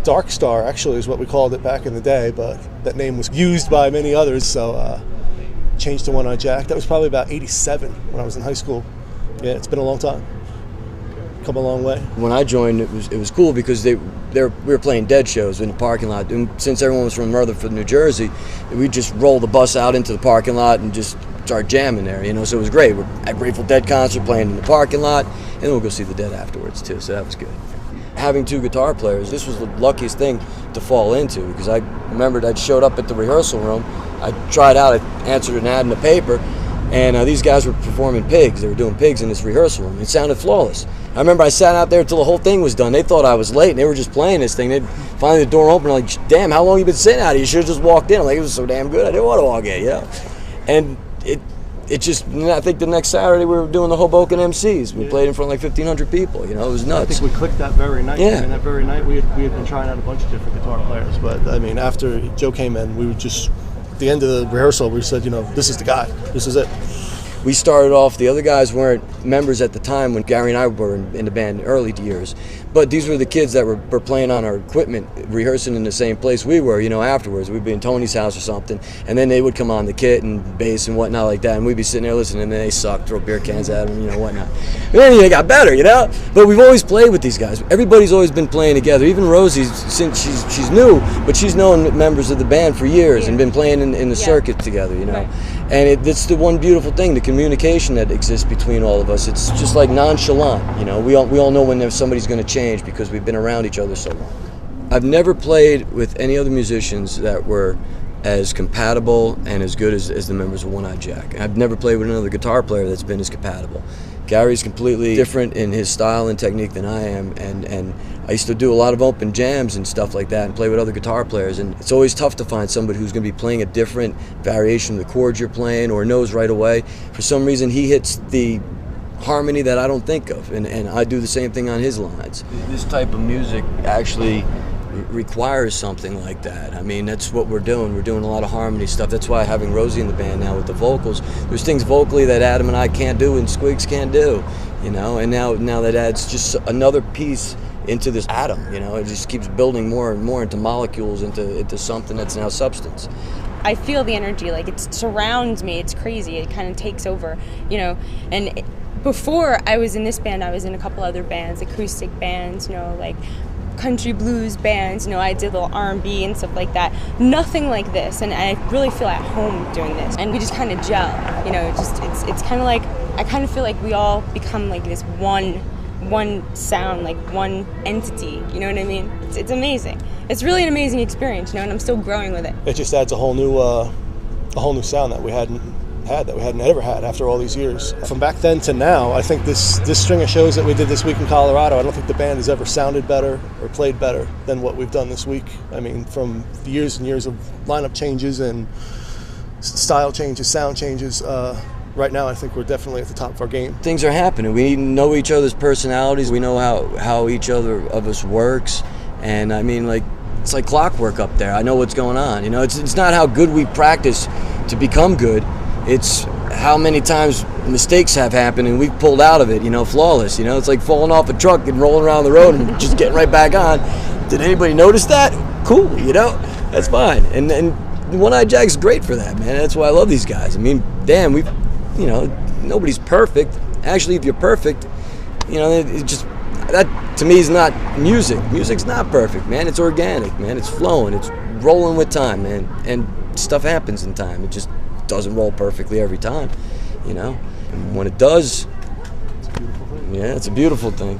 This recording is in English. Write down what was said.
Dark Star actually is what we called it back in the day, but that name was used by many others, so changed to One Eye Jack. That was probably about 87 when I was in high school. Yeah, it's been a long time. Come a long way. When I joined, it was cool because we were playing dead shows in the parking lot. And since everyone was from Rutherford, New Jersey, we'd just roll the bus out into the parking lot and just start jamming there, So it was great. We're at Grateful Dead concert playing in the parking lot, and then we'll go see the Dead afterwards too. So that was good. Having two guitar players, this was the luckiest thing to fall into because I remembered I'd showed up at the rehearsal room. I tried out, I answered an ad in the paper, and these guys were performing Pigs. They were doing Pigs in this rehearsal room. It sounded flawless. I remember I sat out there until the whole thing was done. They thought I was late, and they were just playing this thing. They'd finally the door opened, like, damn, how long you been sitting out here? You should have just walked in. I'm like, it was so damn good. I didn't want to walk in, And it just, I think the next Saturday we were doing the Hoboken MCs. We played in front of like 1,500 people, It was nuts. I think we clicked that very night. Yeah. That very night we had been trying out a bunch of different guitar players. But, after Joe came in, we were just, at the end of the rehearsal, we said, this is the guy. This is it. We started off, the other guys weren't members at the time when Gary and I were in the band in early years, but these were the kids that were playing on our equipment, rehearsing in the same place we were, afterwards. We'd be in Tony's house or something, and then they would come on the kit and bass and whatnot like that, and we'd be sitting there listening, and then they sucked, throw beer cans at them, whatnot. And then they got better, But we've always played with these guys. Everybody's always been playing together. Even Rosie, since she's new, but she's known members of the band for years and been playing in the circuit together, Right. And it's the one beautiful thing, the communication that exists between all of us. It's just like nonchalant, We all know when somebody's going to change because we've been around each other so long. I've never played with any other musicians that were as compatible and as good as the members of One Eye Jack. I've never played with another guitar player that's been as compatible. Gary's completely different in his style and technique than I am, and I used to do a lot of open jams and stuff like that and play with other guitar players, and it's always tough to find somebody who's going to be playing a different variation of the chords you're playing or knows right away. For some reason he hits the harmony that I don't think of, and I do the same thing on his lines. This type of music actually requires something like that. That's what we're doing. We're doing a lot of harmony stuff. That's why having Rosie in the band now with the vocals, there's things vocally that Adam and I can't do and Squigs can't do, and now that adds just another piece into this atom, it just keeps building more and more into molecules, into something that's now substance. I feel the energy, it surrounds me. It's crazy. It kind of takes over, and before I was in this band, I was in a couple other bands, acoustic bands, country blues bands, I did a little R&B and stuff like that. Nothing like this, and I really feel at home doing this. And we just kind of gel, it's kind of like, I kind of feel like we all become like this one sound, like one entity, you know what I mean? It's amazing. It's really an amazing experience, and I'm still growing with it. It just adds a whole new sound that we hadn't ever had after all these years. From back then to now, I think this string of shows that we did this week in Colorado, I don't think the band has ever sounded better or played better than what we've done this week. From years and years of lineup changes and style changes, sound changes, right now I think we're definitely at the top of our game. Things are happening. We know each other's personalities. We know how each other of us works, and it's like clockwork up there. I know what's going on. It's not how good we practice to become good. It's how many times mistakes have happened and we've pulled out of it, flawless. It's like falling off a truck and rolling around the road and just getting right back on. Did anybody notice that? Cool, that's fine. And One Eye Jack's great for that, man. That's why I love these guys. Damn, nobody's perfect. Actually, if you're perfect, it just, that to me is not music. Music's not perfect, man. It's organic, man. It's flowing. It's rolling with time, man. And stuff happens in time. It just doesn't roll perfectly every time, And when it does, it's a beautiful thing. Yeah, it's a beautiful thing.